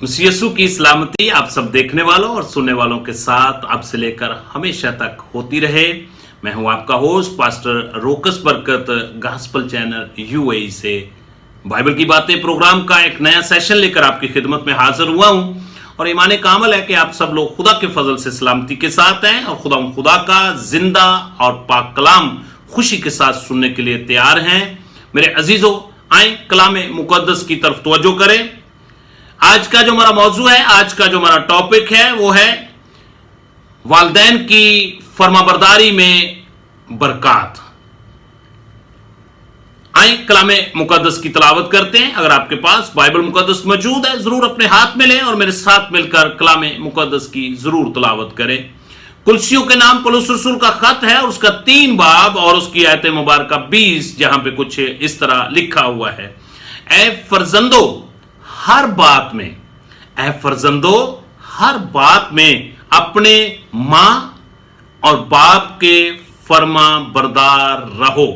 मसीह यीशु की सलामती आप सब देखने वालों और सुनने वालों के साथ आपसे लेकर हमेशा तक होती रहे। मैं हूं आपका होस्ट पास्टर रोकस बरकत, गॉस्पेल चैनल यूएई से बाइबल की बातें प्रोग्राम का एक नया सेशन लेकर आपकी खिदमत में हाजिर हुआ हूं। और ईमान कामल है कि आप सब लोग खुदा के फजल से सलामती के साथ हैं और खुदा का जिंदा और पाक कलाम खुशी के साथ सुनने के लिए तैयार हैं। मेरे अजीजों, आए कलाम मुकद्दस की तरफ तवज्जो करें। आज का जो हमारा मौजू है, आज का जो हमारा टॉपिक है वो है वालिदैन की फरमाबरदारी में बरकत। आए कलाम मुकद्दस की तिलावत करते हैं। अगर आपके पास बाइबल मुकद्दस मौजूद है, जरूर अपने हाथ में लें और मेरे साथ मिलकर कलाम मुकद्दस की जरूर तिलावत करें। कुलसियों के नाम पौलुस रसूल का खत है और उसका 3 बाब और उसकी आयत मुबारका 20, जहां पे कुछ इस तरह लिखा हुआ है, ऐ फरजंदो हर बात में, ऐ फरजंदो हर बात में अपने मां और बाप के फर्मा बरदार रहो,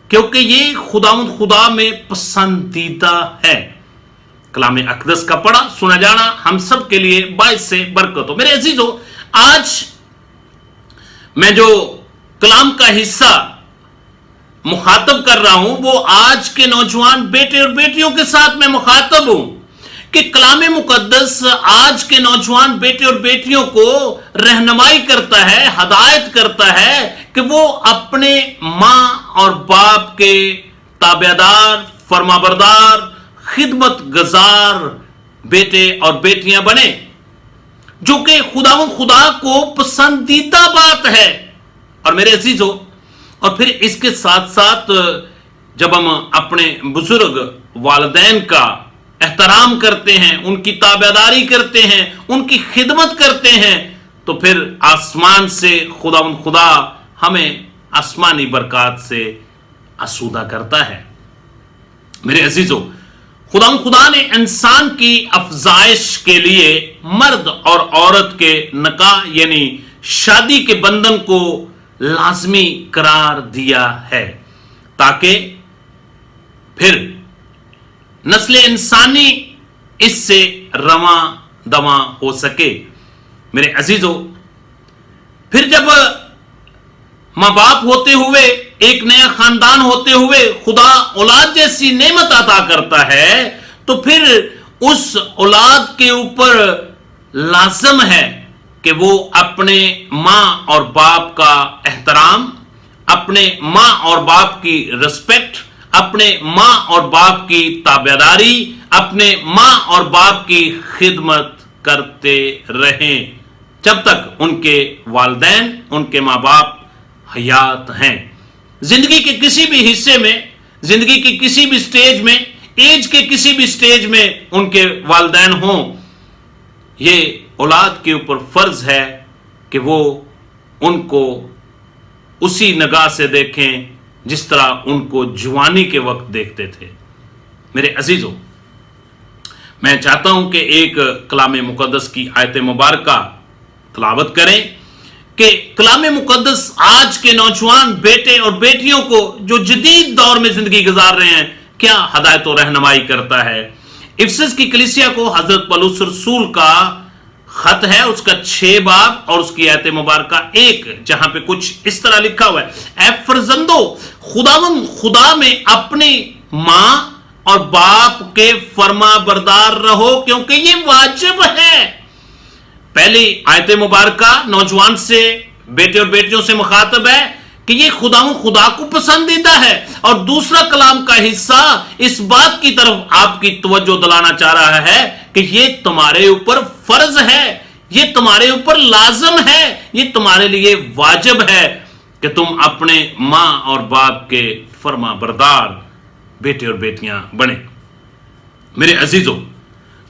क्योंकि ये खुदा में पसंदीदा है। कलाम अक़दस का पढ़ा सुना जाना हम सब के लिए बाइस से बरकत हो। मेरे अजीजों, आज मैं जो कलाम का हिस्सा मुखातब कर रहा हूं वो आज के नौजवान बेटे और बेटियों के साथ मैं मुखातब हूं कि कलाम मुकद्दस आज के नौजवान बेटे और बेटियों को रहनुमाई करता है, हदायत करता है कि वो अपने मां और बाप के ताबेदार, फरमाबरदार, खिदमत गुजार बेटे और बेटियां बने, जो कि खुदा को पसंदीदा बात है। और मेरे अजीजों, और फिर इसके साथ साथ जब हम अपने बुजुर्ग वालिदैन का एहतराम करते हैं, उनकी ताबेदारी करते हैं, उनकी खिदमत करते हैं, तो फिर आसमान से खुदा हमें आसमानी बरकत से आसूदा करता है। मेरे अजीजों, खुदा ने इंसान की अफजाइश के लिए मर्द और औरत के निकाह यानी शादी के बंधन को लाजमी करार दिया है, ताकि फिर नस्ल इंसानी इससे रवा दवा हो सके। मेरे अजीजों, फिर जब मां बाप होते हुए, एक नया खानदान होते हुए खुदा औलाद जैसी नेमत अता करता है, तो फिर उस औलाद के ऊपर लाजम है कि वो अपने मां और बाप का एहतराम, अपने मां और बाप की रिस्पेक्ट, अपने मां और बाप की ताबेदारी, अपने मां और बाप की खिदमत करते रहें जब तक उनके वालिदैन, उनके मां बाप हयात हैं। जिंदगी के किसी भी हिस्से में, जिंदगी की किसी भी स्टेज में, एज के किसी भी स्टेज में उनके वालिदैन हों, ये औलाद के ऊपर फर्ज है कि वो उनको उसी निगाह से देखें जिस तरह उनको जवानी के वक्त देखते थे। मेरे अजीजों, मैं चाहता हूं कि एक कलाम मुकद्दस की आयत मुबारका तिलावत करें कि कलाम मुकद्दस आज के नौजवान बेटे और बेटियों को जो जदीद दौर में जिंदगी गुजार रहे हैं, क्या हदायत और रहनुमाई करता है। इफिसस की कलीसिया को हजरत पौलुस रसूल का खत है, उसका 6 बाब और उसकी आयत मुबारका 1, जहां पे कुछ इस तरह लिखा हुआ है, ऐ फरजंदो खुदा में अपनी मां और बाप के फर्मा बरदार रहो, क्योंकि ये वाजिब है। पहली आयत मुबारका नौजवान से, बेटे और बेटियों से मुखातब है कि ये खुदा को पसंदीदा है, और दूसरा कलाम का हिस्सा इस बात की तरफ आपकी तवज्जो दिलाना चाह रहा है कि ये तुम्हारे ऊपर फर्ज है, ये तुम्हारे ऊपर लाजम है, ये तुम्हारे लिए वाजिब है कि तुम अपने मां और बाप के फर्मा बरदार बेटे और बेटियां बने। मेरे अजीजों,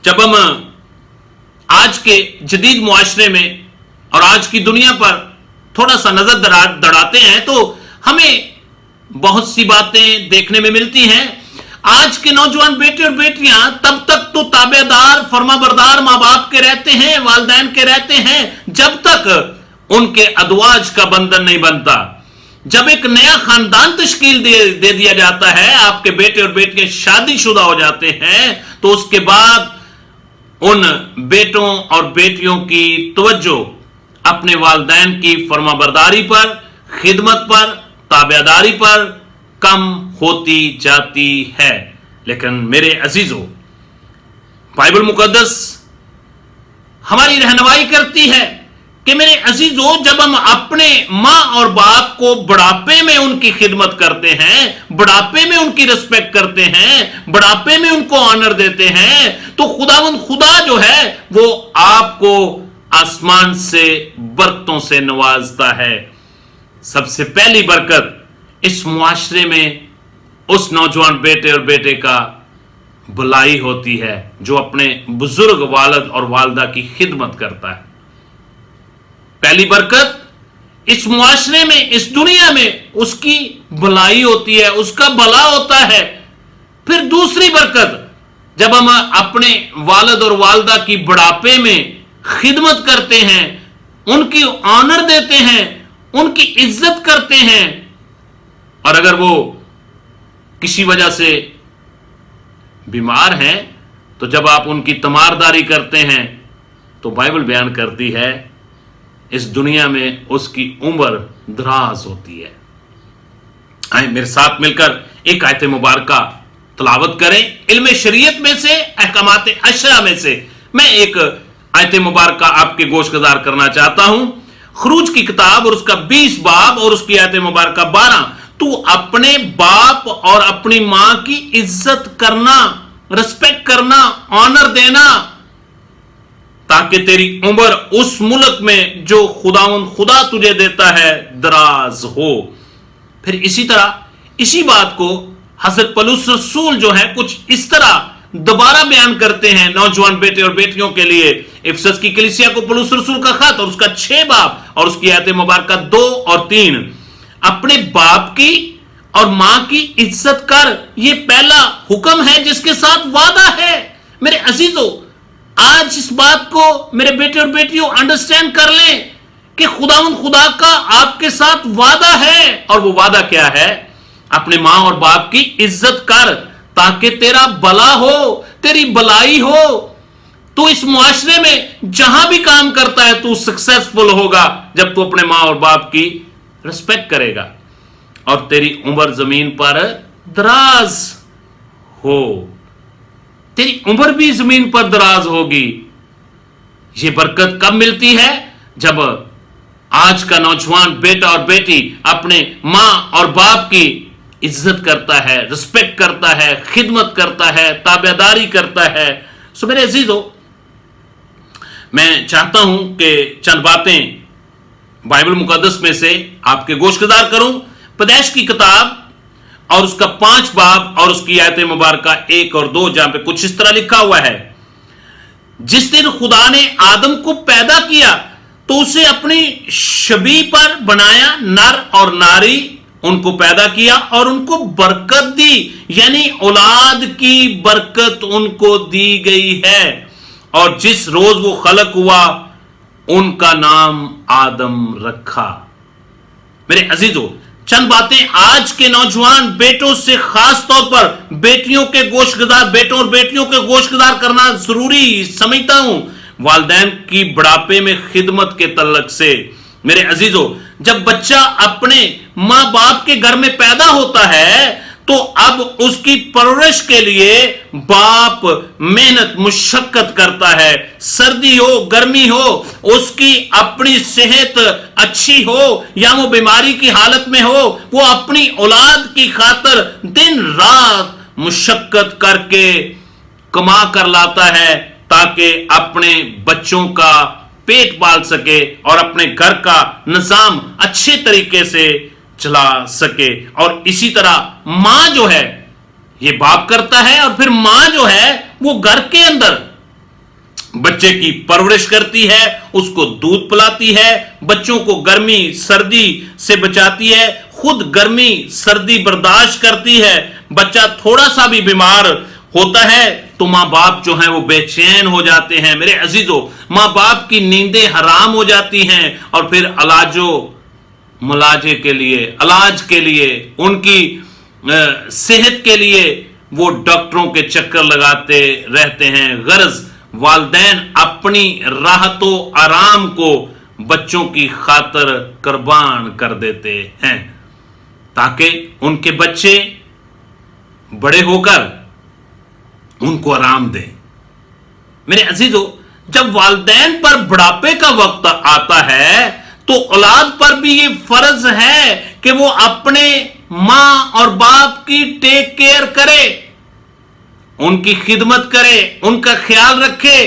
जब हम आज के जदीद मुआशरे में और आज की दुनिया पर थोड़ा सा नजर दौड़ाते हैं तो हमें बहुत सी बातें देखने में मिलती हैं। आज के नौजवान बेटे और बेटियां तब तक तो ताबेदार, फरमाबरदार मां बाप के रहते हैं, वालिदैन के रहते हैं, जब तक उनके अदवाज का बंधन नहीं बनता। जब एक नया खानदान तश्कील दे दिया जाता है, आपके बेटे और बेटियां शादीशुदा हो जाते हैं, तो उसके बाद उन बेटों और बेटियों की तवज्जो अपने वालिदैन की फरमाबरदारी पर, खिदमत पर, ताबेदारी पर कम होती जाती है। लेकिन मेरे अजीजों, बाइबल मुकद्दस हमारी रहनुमाई करती है कि मेरे अजीजों, जब हम अपने माँ और बाप को बुढ़ापे में उनकी खिदमत करते हैं, बुढ़ापे में उनकी रिस्पेक्ट करते हैं, बुढ़ापे में उनको ऑनर देते हैं, तो खुदा जो है वो आपको आसमान से बरकतों से नवाजता है। सबसे पहली बरकत इस मुआशरे में उस नौजवान बेटे और बेटे का भलाई होती है जो अपने बुजुर्ग वालिद और वालिदा की खिदमत करता है। पहली बरकत इस मुआशरे में, इस दुनिया में उसकी भलाई होती है, उसका भला होता है। फिर दूसरी बरकत, जब हम अपने वालिद और वालिदा की बुढ़ापे में खिदमत करते हैं, उनकी ऑनर देते हैं, उनकी इज्जत करते हैं, और अगर वो किसी वजह से बीमार हैं तो जब आप उनकी तमारदारी करते हैं तो बाइबल बयान करती है इस दुनिया में उसकी उम्र दराज होती है। आए मेरे साथ मिलकर एक आयत मुबारका तलावत करें। इल्म शरीयत में से, अहकामात अशरा में से मैं एक आयत मुबारका आपके गोशगजार करना चाहता हूं। खरूज की किताब और उसका 20 बाब और उसकी आयत मुबारका 12। तू अपने बाप और अपनी मां की इज्जत करना, रिस्पेक्ट करना, ऑनर देना, ताकि तेरी उम्र उस मुल्क में जो खुदा तुझे देता है दराज हो। फिर इसी तरह इसी बात को हजरत पौलुस रसूल जो है कुछ इस तरह दोबारा बयान करते हैं नौजवान बेटे और बेटियों के लिए। इफिसस की कलीसिया को पौलुस रसूल का खत और उसका 6 बाब और उसकी आयत मुबारका 2 और 3। अपने बाप की और मां की इज्जत कर, यह पहला हुक्म है जिसके साथ वादा है। मेरे अजीजों, आज इस बात को मेरे बेटे और बेटियों अंडरस्टैंड कर लें कि खुदा का आपके साथ वादा है। और वो वादा क्या है? अपने मां और बाप की इज्जत कर ताकि तेरा भला हो, तेरी भलाई हो। तू इस मुआशरे में जहां भी काम करता है तू सक्सेसफुल होगा जब तू अपने मां और बाप की रिस्पेक्ट करेगा, और तेरी उम्र जमीन पर दराज हो। तेरी उम्र भी जमीन पर दराज होगी। ये बरकत कब मिलती है? जब आज का नौजवान बेटा और बेटी अपने मां और बाप की इज्जत करता है, रिस्पेक्ट करता है, खिदमत करता है, ताबेदारी करता है। सो मेरे अजीजों, मैं चाहता हूं कि चंद बातें बाइबल मुकद्दस में से आपके गोशगजार करूं। पैदाइश की किताब और उसका 5 बाब और उसकी आयत मुबारका 1 और 2, जहां पे कुछ इस तरह लिखा हुआ है, जिस दिन खुदा ने आदम को पैदा किया तो उसे अपनी शबीह पर बनाया, नर और नारी उनको पैदा किया और उनको बरकत दी, यानी औलाद की बरकत उनको दी गई है। और जिस रोज वो खलक हुआ उनका नाम आदम रखा। मेरे अजीजों, चंद बातें आज के नौजवान बेटों से खास तौर पर बेटियों के गोशगजार, बेटों और बेटियों के गोशगजार करना जरूरी समझता हूं। वालिदैन की बुढ़ापे में खिदमत के तल्लक से मेरे अजीजों, जब बच्चा अपने मां बाप के घर में पैदा होता है तो अब उसकी परवरिश के लिए बाप मेहनत मुशक्कत करता है। सर्दी हो, गर्मी हो, उसकी अपनी सेहत अच्छी हो या वो बीमारी की हालत में हो, वो अपनी औलाद की खातिर दिन रात मुशक्कत करके कमा कर लाता है ताकि अपने बच्चों का पेट पाल सके और अपने घर का निजाम अच्छे तरीके से चला सके। और इसी तरह मां जो है ये बाप करता है, और फिर मां जो है वो घर के अंदर बच्चे की परवरिश करती है, उसको दूध पिलाती है, बच्चों को गर्मी सर्दी से बचाती है, खुद गर्मी सर्दी बर्दाश्त करती है। बच्चा थोड़ा सा भी बीमार होता है तो मां बाप जो है वो बेचैन हो जाते हैं। मेरे अजीजों, मां बाप की नींदें हराम हो जाती हैं और फिर मुलाजे के लिए, इलाज के लिए, उनकी सेहत के लिए वो डॉक्टरों के चक्कर लगाते रहते हैं। गर्ज वालदैन अपनी राहतो आराम को बच्चों की खातर कुर्बान कर देते हैं ताकि उनके बच्चे बड़े होकर उनको आराम दें। मेरे अजीजों, जब वालदैन पर बुढ़ापे का वक्त आता है तो औलाद पर भी ये फर्ज है कि वो अपने मां और बाप की टेक केयर करे, उनकी खिदमत करे, उनका ख्याल रखे।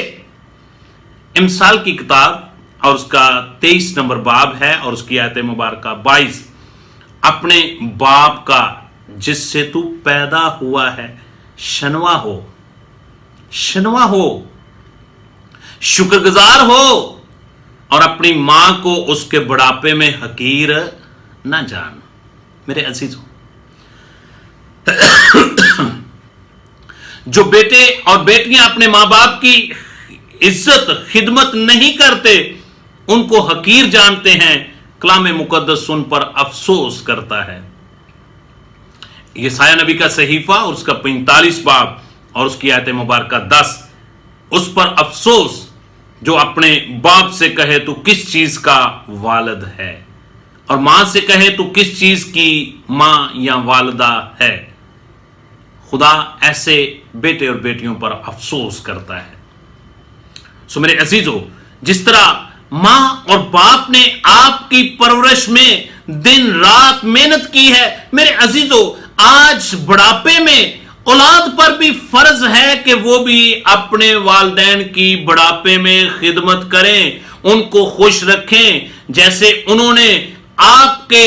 इमसाल की किताब और उसका 23 नंबर बाब है और उसकी आयत मुबारक 22, अपने बाप का जिससे तू पैदा हुआ है शनवा हो, शनवा हो, शुक्रगुजार हो और अपनी मां को उसके बुढ़ापे में हकीर ना जान। मेरे अजीजों, जो बेटे और बेटियां अपने मां बाप की इज्जत खिदमत नहीं करते उनको हकीर जानते हैं, कलाम मुकद्दस उन पर अफसोस करता है। यसाया नबी का सहीफा और उसका 45 बाब और उसकी आयत मुबारक 10, उस पर अफसोस जो अपने बाप से कहे तू किस चीज का वालिद है और मां से कहे तू किस चीज की मां या वालिदा है। खुदा ऐसे बेटे और बेटियों पर अफसोस करता है। सो मेरे अजीजों, जिस तरह मां और बाप ने आपकी परवरिश में दिन रात मेहनत की है, मेरे अजीजों आज बुढ़ापे में औलाद पर भी फर्ज है कि वो भी अपने वालिदैन की बुढ़ापे में खिदमत करें, उनको खुश रखें, जैसे उन्होंने आपके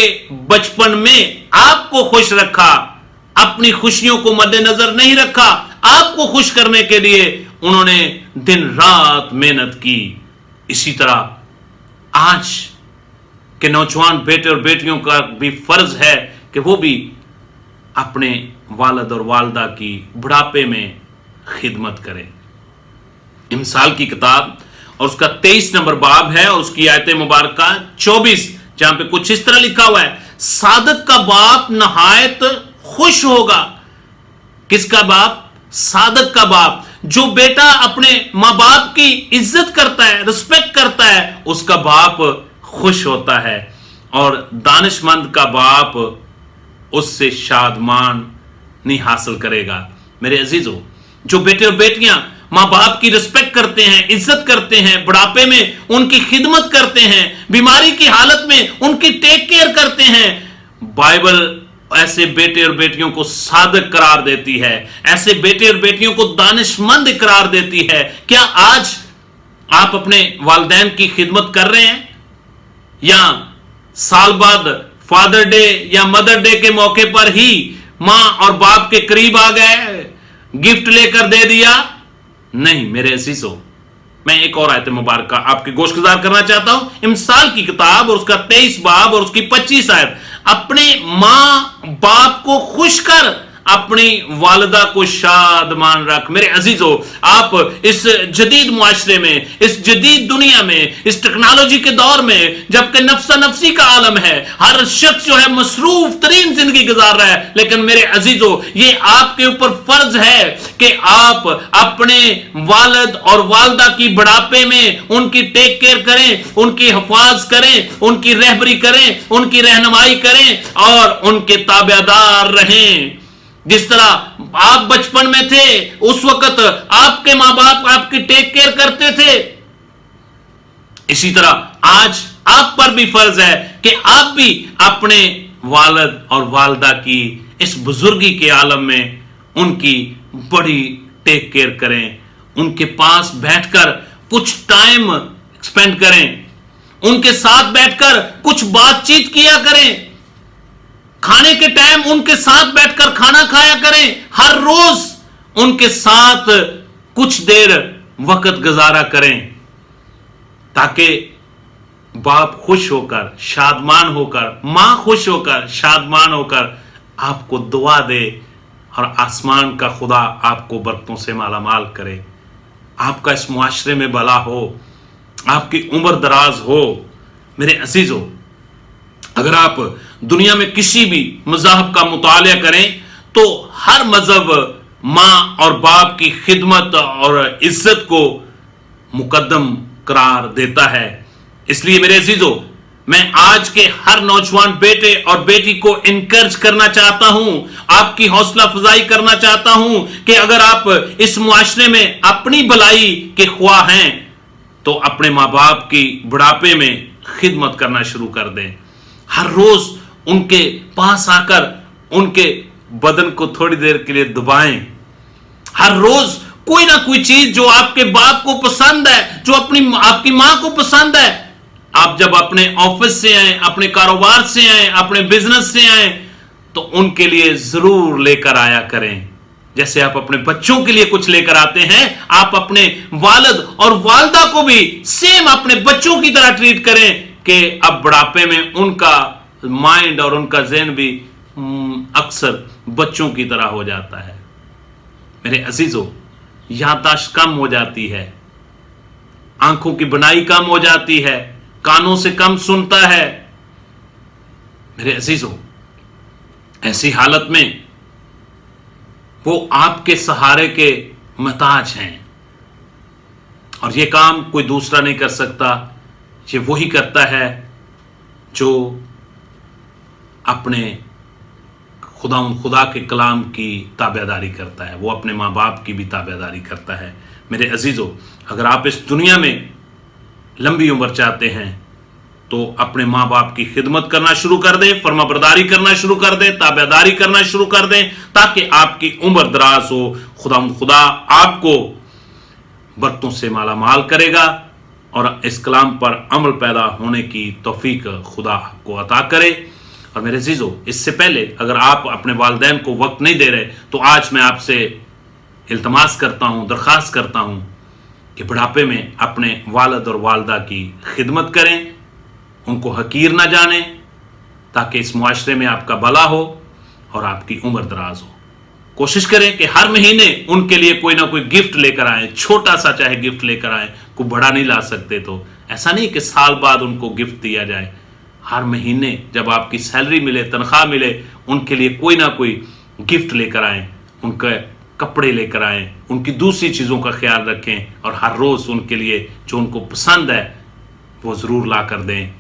बचपन में आपको खुश रखा, अपनी खुशियों को मद्देनजर नहीं रखा, आपको खुश करने के लिए उन्होंने दिन रात मेहनत की। इसी तरह आज के नौजवान बेटे और बेटियों का भी फर्ज है कि वो भी अपने वालिद और वालिदा की बुढ़ापे में खिदमत करें। इमसाल की किताब और उसका 23 नंबर बाब है और उसकी आयत मुबारक 24, जहां पे कुछ इस तरह लिखा हुआ है, सादक का बाप नहायत खुश होगा। किसका बाप? सादक का बाप। जो बेटा अपने मां बाप की इज्जत करता है, रिस्पेक्ट करता है, उसका बाप खुश होता है और दानिशमंद का बाप उससे शादमानी हासिल करेगा। मेरे अजीजों, जो बेटे और बेटियां मां बाप की रिस्पेक्ट करते हैं, इज्जत करते हैं, बुढ़ापे में उनकी खिदमत करते हैं, बीमारी की हालत में उनकी टेक केयर करते हैं, बाइबल ऐसे बेटे और बेटियों को सादक करार देती है, ऐसे बेटे और बेटियों को दानिशमंद करार देती है। क्या आज आप अपने वालिदैन की खिदमत कर रहे हैं या साल बाद फादर डे या मदर डे के मौके पर ही मां और बाप के करीब आ गए, गिफ्ट लेकर दे दिया? नहीं मेरे अजीजों, मैं एक और आयत मुबारक आपकी गोशगुजार करना चाहता हूं। इमसाल की किताब और उसका 23 बाब और उसकी 25 आयत, अपने मां बाप को खुश कर, अपनी वालिदा को शादमान रख। मेरे अजीजों, आप इस जदीद मुआशरे में, इस जदीद दुनिया में, इस टेक्नोलॉजी के दौर में, जबकि नफ्सा नफ्सी का आलम है, हर शख्स जो है मसरूफ तरीन जिंदगी गुजार रहा है, लेकिन मेरे अजीजों ये आपके ऊपर फर्ज है कि आप अपने वालिद और वालिदा की बुढ़ापे में उनकी टेक केयर करें, उनकी हिफाज करें, उनकी रहबरी करें, उनकी रहनुमाई करें और उनके ताबेदार रहें। जिस तरह आप बचपन में थे उस वक्त आपके मां बाप आपकी टेक केयर करते थे, इसी तरह आज आप पर भी फर्ज है कि आप भी अपने वालिद और वालिदा की इस बुजुर्गी के आलम में उनकी बड़ी टेक केयर करें, उनके पास बैठकर कुछ टाइम स्पेंड करें, उनके साथ बैठकर कुछ बातचीत किया करें, खाने के टाइम उनके साथ बैठकर खाना खाया करें, हर रोज उनके साथ कुछ देर वक्त गुजारा करें, ताकि बाप खुश होकर शादमान होकर, मां खुश होकर शादमान होकर आपको दुआ दे और आसमान का खुदा आपको बरकतों से मालामाल करे, आपका इस मुआशरे में भला हो, आपकी उम्र दराज हो। मेरे अजीजों, अगर आप दुनिया में किसी भी मज़हब का मुतालिया करें तो हर मज़हब मां और बाप की खिदमत और इज्जत को मुकद्दम करार देता है। इसलिए मेरे अजीजों, मैं आज के हर नौजवान बेटे और बेटी को इनकरेज करना चाहता हूं, आपकी हौसला अफजाई करना चाहता हूं कि अगर आप इस मुआशरे में अपनी भलाई के ख्वाह हैं तो अपने माँ बाप की बुढ़ापे में खिदमत करना शुरू कर दें। हर रोज उनके पास आकर उनके बदन को थोड़ी देर के लिए दबाएं। हर रोज कोई ना कोई चीज जो आपके बाप को पसंद है, जो आपकी मां को पसंद है, आप जब अपने ऑफिस से आए, अपने कारोबार से आए, अपने बिजनेस से आए, तो उनके लिए जरूर लेकर आया करें। जैसे आप अपने बच्चों के लिए कुछ लेकर आते हैं, आप अपने वालिद और वालदा को भी सेम अपने बच्चों की तरह ट्रीट करें कि अब बुढ़ापे में उनका माइंड और उनका ज़हन भी अक्सर बच्चों की तरह हो जाता है। मेरे अजीजों, याददाश्त कम हो जाती है, आंखों की बनाई कम हो जाती है, कानों से कम सुनता है। मेरे अजीजों, ऐसी हालत में वो आपके सहारे के महताज हैं और ये काम कोई दूसरा नहीं कर सकता। ये वही करता है जो अपने खुदा के कलाम की ताबेदारी करता है, वो अपने माँ बाप की भी ताबेदारी करता है। मेरे अजीजों, अगर आप इस दुनिया में लंबी उम्र चाहते हैं तो अपने माँ बाप की खिदमत करना शुरू कर दें, फर्माबरदारी करना शुरू कर दें, ताबेदारी करना शुरू कर दें, ताकि आपकी उम्र दराज हो। खुदा आपको बरकतों से माला माल करेगा और इस कलाम पर अमल पैदा होने की तौफीक खुदा आपको अता करे। और मेरे अजीजों, इससे पहले अगर आप अपने वालिदैन को वक्त नहीं दे रहे तो आज मैं आपसे इल्तमास करता हूँ, दरख्वास्त करता हूँ कि बुढ़ापे में अपने वालिद और वालदा की खिदमत करें, उनको हकीर ना जाने, ताकि इस मुआशरे में आपका भला हो और आपकी उम्र दराज हो। कोशिश करें कि हर महीने उनके लिए कोई ना कोई गिफ्ट लेकर आए, छोटा सा चाहे गिफ्ट लेकर आए, कोई बड़ा नहीं ला सकते तो ऐसा नहीं कि साल बाद उनको गिफ्ट दिया जाए। हर महीने जब आपकी सैलरी मिले, तनख्वाह मिले, उनके लिए कोई ना कोई गिफ्ट लेकर आए, उनके कपड़े लेकर आए, उनकी दूसरी चीज़ों का ख्याल रखें और हर रोज़ उनके लिए जो उनको पसंद है वो ज़रूर ला कर दें।